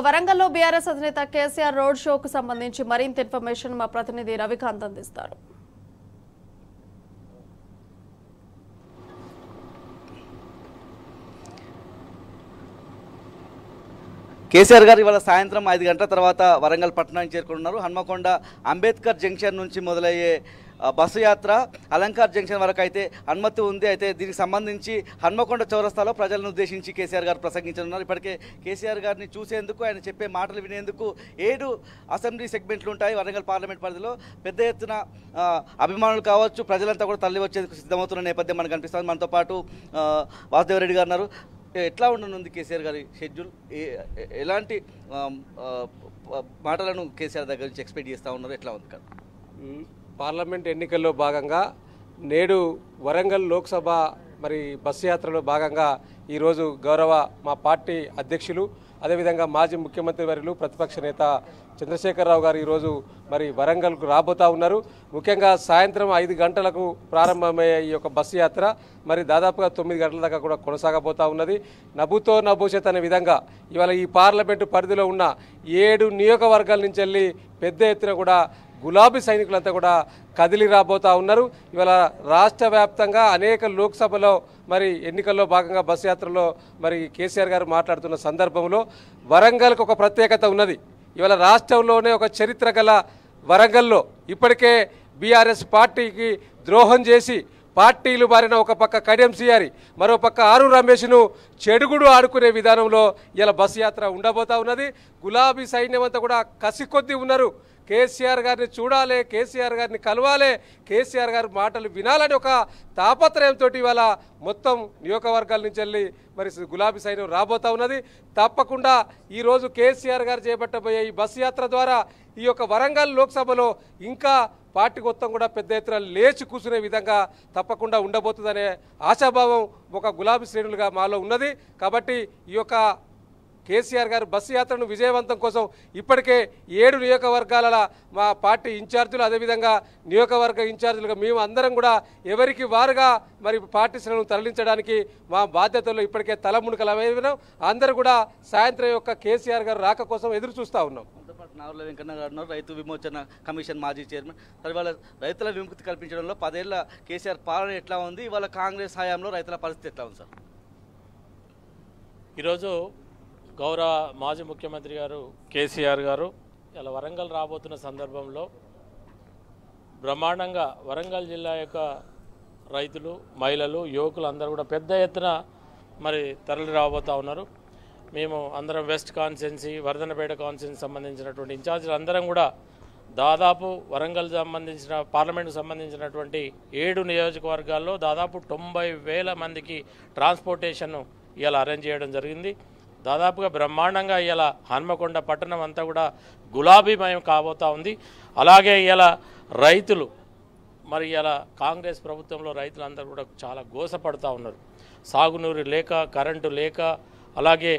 వరంగల్లో బీఆర్ఎస్ అధినేత కేసీఆర్ రోడ్ షోకు సంబంధించి మరింత ఇన్ఫర్మేషన్ మా ప్రతినిధి రవికాంత్ అందిస్తారు. కేసీఆర్ గారు ఇవాళ సాయంత్రం 5 గంటల తర్వాత వరంగల్ పట్టణానికి చేరుకుంటున్నారు. హన్మకొండ అంబేద్కర్ జంక్షన్ నుంచి మొదలయ్యే బస్సు యాత్ర అలంకార్ జంక్షన్ వరకు అయితే అనుమతి ఉంది. అయితే దీనికి సంబంధించి హన్మకొండ చౌరస్తాలో ప్రజలను ఉద్దేశించి కేసీఆర్ గారు ప్రసంగించనున్నారు. ఇప్పటికే కేసీఆర్ గారిని చూసేందుకు, ఆయన చెప్పే మాటలు వినేందుకు 7 అసెంబ్లీ సెగ్మెంట్లు ఉంటాయి వరంగల్ పార్లమెంట్ పరిధిలో. పెద్ద ఎత్తున అభిమానులు కావచ్చు, ప్రజలంతా కూడా తరలి వచ్చేందుకు సిద్ధమవుతున్న నేపథ్యం మనకు కనిపిస్తుంది. మనతో పాటు వాసుదేవరెడ్డి గారు ఉన్నారు. ఎట్లా ఉండనుంది కేసీఆర్ గారి షెడ్యూల్? ఎలాంటి మాటలను కేసీఆర్ దగ్గర నుంచి ఎక్స్పెక్ట్ చేస్తూ ఉన్నారు? ఎట్లా ఉంది కదా? పార్లమెంట్ ఎన్నికల్లో భాగంగా నేడు వరంగల్ లోక్సభ బస్సు యాత్రలో భాగంగా ఈరోజు గౌరవ మా పార్టీ అధ్యక్షులు, అదేవిధంగా మాజీ ముఖ్యమంత్రి వర్యులు ప్రతిపక్ష నేత చంద్రశేఖరరావు గారు ఈరోజు వరంగల్కు రాబోతూ ఉన్నారు. ముఖ్యంగా సాయంత్రం 5 గంటలకు ప్రారంభమయ్యే ఈ యొక్క బస్సు యాత్ర దాదాపుగా 9 గంటల దాకా కూడా కొనసాగబోతూ ఉన్నది. నభూతో నభూషత్ అనే విధంగా ఇవాళ ఈ పార్లమెంటు పరిధిలో ఉన్న 7 నియోజకవర్గాల నుంచి వెళ్ళి పెద్ద ఎత్తున కూడా గులాబీ సైనికులంతా కూడా కదిలి రాబోతూ ఉన్నారు. ఇవాళ రాష్ట్ర వ్యాప్తంగా అనేక లోక్సభలో ఎన్నికల్లో భాగంగా బస్సు యాత్రలో కేసీఆర్ గారు మాట్లాడుతున్న సందర్భంలో వరంగల్కి ఒక ప్రత్యేకత ఉన్నది. ఇవాళ రాష్ట్రంలోనే ఒక చరిత్ర గల వరంగల్లో ఇప్పటికే బీఆర్ఎస్ పార్టీకి ద్రోహం చేసి పార్టీలు మారిన ఒక పక్క కడియం సిఆరి, మరో పక్క ఆరు రమేష్ను చెడుగుడు ఆడుకునే విధానంలో ఇలా బస్సు యాత్ర ఉండబోతా ఉన్నది. గులాబీ సైన్యం అంతా కూడా కసి కొద్దీ ఉన్నారు. కేసీఆర్ గారిని చూడాలి, కేసీఆర్ గారిని కలవాలి, కేసీఆర్ గారి మాటలు వినాలని ఒక తాపత్రయంతో ఇవాళ మొత్తం నియోజకవర్గాల నుంచి వెళ్ళి గులాబీ సైన్యం రాబోతా ఉన్నది. తప్పకుండా ఈరోజు కేసీఆర్ గారు చేపట్టబోయే ఈ బస్సు యాత్ర ద్వారా ఈ యొక్క వరంగల్ లోక్సభలో ఇంకా పార్టీ మొత్తం కూడా పెద్ద ఎత్తున లేచి కూర్చునే విధంగా తప్పకుండా ఉండబోతుందనే ఆశాభావం ఒక గులాబీ శ్రేణులుగా మాలో ఉన్నది. కాబట్టి ఈ యొక్క కేసీఆర్ గారు బస్సు యాత్రను విజయవంతం కోసం ఇప్పటికే 7 నియోజకవర్గాల మా పార్టీ ఇన్ఛార్జీలు, అదేవిధంగా నియోజకవర్గ ఇన్ఛార్జీలుగా మేము అందరం కూడా ఎవరికి వారుగా పార్టీ శ్రేణులను తరలించడానికి మా బాధ్యతల్లో ఇప్పటికే తలమునకలమైనాం. అందరూ కూడా సాయంత్రం యొక్క కేసీఆర్ గారు రాక కోసం ఎదురు చూస్తూ ఉన్నాం. నావల వెంకన్న గారు రైతు విమోచన కమిషన్ మాజీ చైర్మన్. మరి వాళ్ళ రైతుల విముక్తి కల్పించడంలో 10 ఏళ్ల కేసీఆర్ పాలన ఎట్లా ఉంది? ఇవాళ కాంగ్రెస్ హయాంలో రైతుల పరిస్థితి ఎట్లా ఉంది సార్? ఈరోజు గౌరవ మాజీ ముఖ్యమంత్రి గారు కేసీఆర్ గారు ఇలా వరంగల్ రాబోతున్న సందర్భంలో బ్రహ్మాండంగా వరంగల్ జిల్లా యొక్క రైతులు, మహిళలు, యువకులు అందరూ కూడా పెద్ద ఎత్తున తరలి రాబోతూ ఉన్నారు. మేము అందరం వెస్ట్ కాన్స్టిట్యున్సీ, వర్ధనపేట కాన్స్టిట్యున్సీ సంబంధించినటువంటి ఇన్ఛార్జీలు అందరం కూడా దాదాపు వరంగల్ సంబంధించిన పార్లమెంటుకు సంబంధించినటువంటి 7 నియోజకవర్గాల్లో దాదాపు 90,000 మందికి ట్రాన్స్పోర్టేషన్ ఇలా అరేంజ్ చేయడం జరిగింది. దాదాపుగా బ్రహ్మాండంగా ఇలా హన్మకొండ పట్టణం అంతా కూడా గులాబీమయం కాబోతూ ఉంది. అలాగే ఇలా రైతులు ఇలా కాంగ్రెస్ ప్రభుత్వంలో రైతులందరూ కూడా చాలా గోసపడుతూ ఉన్నారు. సాగునీరు లేక, కరెంటు లేక, అలాగే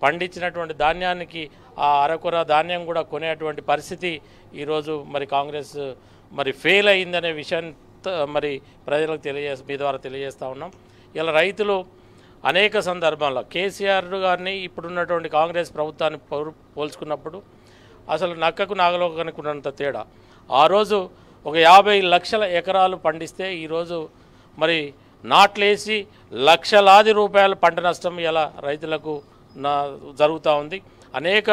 పండించినటువంటి ధాన్యానికి ఆ అరకొర ధాన్యం కూడా కొనేటువంటి పరిస్థితి ఈరోజు కాంగ్రెస్ ఫెయిల్ అయిందనే విషయాన్ని ప్రజలకు మీ ద్వారా తెలియజేస్తూ ఉన్నాం. ఇలా రైతులు అనేక సందర్భాల్లో కేసీఆర్ గారిని ఇప్పుడున్నటువంటి కాంగ్రెస్ ప్రభుత్వాన్ని పోల్చుకున్నప్పుడు అసలు నక్కకు నాగలోకనుకున్నంత తేడా. ఆ రోజు ఒక 50 లక్షల ఎకరాలు పండిస్తే ఈరోజు నాట్లేసి లక్షలాది రూపాయల పంట నష్టం ఇలా రైతులకు జరుగుతూ ఉంది. అనేక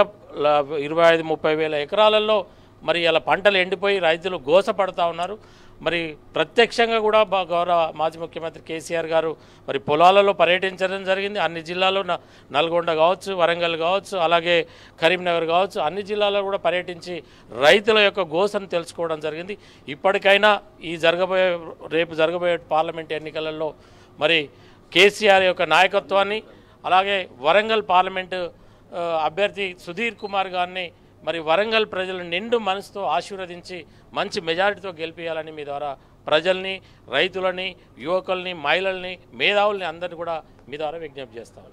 25-30 వేల ఎకరాలలో ఇలా పంటలు ఎండిపోయి రైతులు గోసపడుతూ ఉన్నారు. ప్రత్యక్షంగా కూడా గౌరవ మాజీ ముఖ్యమంత్రి కేసీఆర్ గారు పొలాలలో పర్యటించడం జరిగింది. అన్ని జిల్లాల్లో నల్గొండ కావచ్చు, వరంగల్ కావచ్చు, అలాగే కరీంనగర్ కావచ్చు, అన్ని జిల్లాల్లో కూడా పర్యటించి రైతుల యొక్క గోసను తెలుసుకోవడం జరిగింది. ఇప్పటికైనా రేపు జరగబోయే పార్లమెంట్ ఎన్నికలలో కేసీఆర్ యొక్క నాయకత్వాన్ని, అలాగే వరంగల్ పార్లమెంటు అభ్యర్థి సుధీర్ కుమార్ గారిని వరంగల్ ప్రజలు నిండు మనసుతో ఆశీర్వదించి మంచి మెజారిటీతో గెలిపించాలని మీ ద్వారా ప్రజల్ని, రైతులని, యువకుల్ని, మహిళల్ని, మేధావుల్ని అందరినీ కూడా మీ ద్వారా విజ్ఞప్తి చేస్తాను.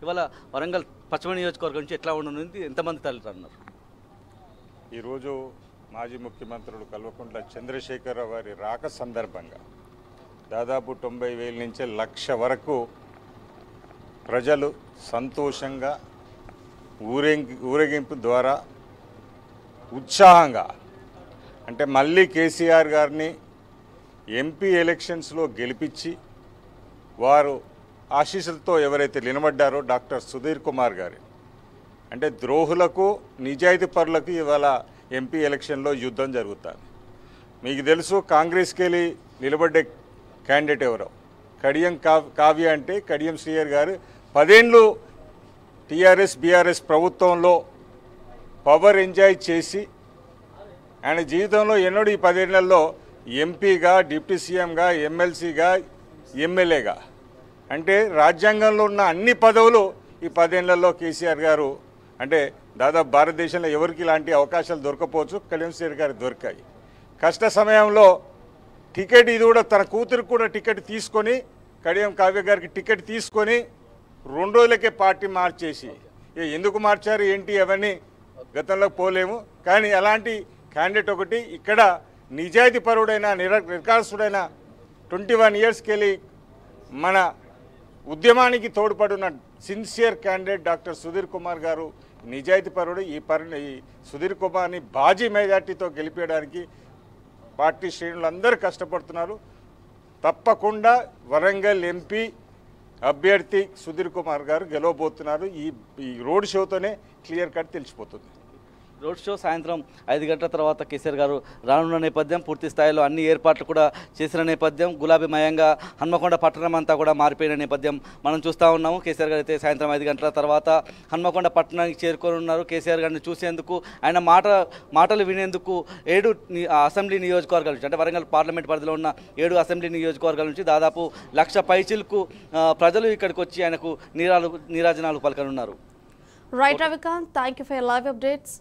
ఇవాళ వరంగల్ పశ్చిమ నియోజకవర్గం నుంచి ఎట్లా ఉండనుంది? ఎంతమంది తల్లిదండ్రులు? ఈరోజు మాజీ ముఖ్యమంత్రులు కల్వకుంట్ల చంద్రశేఖరరావు గారి రాక సందర్భంగా దాదాపు 90,000 నుంచి 1,00,000 వరకు ప్రజలు సంతోషంగా ఊరేగింపు ద్వారా ఉత్సాహంగా అంటే మళ్ళీ కేసీఆర్ గారిని ఎంపీ ఎలక్షన్స్లో గెలిపించి వారు ఆశీస్సులతో ఎవరైతే నిలబడ్డారో డాక్టర్ సుధీర్ కుమార్ గారి అంటే ద్రోహులకు నిజాయితీ పరులకు ఇవాళ ఎంపీ ఎలక్షన్లో యుద్ధం జరుగుతుంది. మీకు తెలుసు కాంగ్రెస్కి వెళ్ళి నిలబడ్డే క్యాండిడేట్ ఎవరో కడియం కావ్య అంటే కడియం శ్రీయర్ గారు 10 ఏళ్ళు టీఆర్ఎస్ బీఆర్ఎస్ ప్రభుత్వంలో పవర్ ఎంజాయ్ చేసి ఆయన జీవితంలో ఎన్నడూ ఈ 10 ఏళ్లలో ఎంపీగా డిప్యూటీ సీఎంగా ఎమ్మెల్సీగా ఎమ్మెల్యేగా అంటే రాజ్యాంగంలో ఉన్న అన్ని పదవులు ఈ 10 ఏళ్లలో కేసీఆర్ గారు అంటే దాదాపు భారతదేశంలో ఎవరికి ఇలాంటి అవకాశాలు దొరకపోవచ్చు, కడియం శ్రీయర్ గారికి దొరికాయి. కష్ట సమయంలో టికెట్ ఇది కూడా తన కూతురికి కూడా టికెట్ తీసుకొని కడియం కావ్య గారికి టికెట్ తీసుకొని 2 రోజులకే పార్టీ మార్చేసి ఎందుకు మార్చారు ఏంటి అవన్నీ గతంలో పోలేము. కానీ అలాంటి క్యాండిడేట్ ఒకటి ఇక్కడ నిజాయితీ పరుడైన నిర్కాసుడైన 21 ఇయర్స్కి వెళ్ళి మన ఉద్యమానికి తోడ్పడిన sincere candidate doctor Sudheer Kumar గారు నిజాయితీ పరుడు. ఈ సుధీర్ కుమార్ని భారీ మెజార్టీతో గెలిపేయడానికి పార్టీ శ్రేణులందరూ కష్టపడుతున్నారు. తప్పకుండా వరంగల్ ఎంపీ అభ్యర్థి సుధీర్ కుమార్ గారు గెలవబోతున్నారు. ఈ రోడ్ షోతోనే క్లియర్ కట్ తెలిసిపోతుంది. రోడ్ షో సాయంత్రం 5 గంటల తర్వాత కేసీఆర్ గారు రానున్న నేపథ్యం, పూర్తి స్థాయిలో అన్ని ఏర్పాట్లు కూడా చేసిన నేపథ్యం, గులాబీమయంగా హన్మకొండ పట్టణం అంతా కూడా మారిపోయిన నేపథ్యం మనం చూస్తూ ఉన్నాము. కేసీఆర్ గారు అయితే సాయంత్రం 5 గంటల తర్వాత హన్మకొండ పట్టణానికి చేరుకొని ఉన్నారు. కేసీఆర్ గారిని చూసేందుకు, ఆయన మాటలు వినేందుకు 7 అసెంబ్లీ నియోజకవర్గాల నుంచి అంటే వరంగల్ పార్లమెంట్ పరిధిలో ఉన్న 7 అసెంబ్లీ నియోజకవర్గాల నుంచి దాదాపు 1,00,000 పైచిలకు ప్రజలు ఇక్కడికి వచ్చి ఆయనకు నీరాజనాలు పలకనున్నారు. Right Ravikanth, thank you for live updates.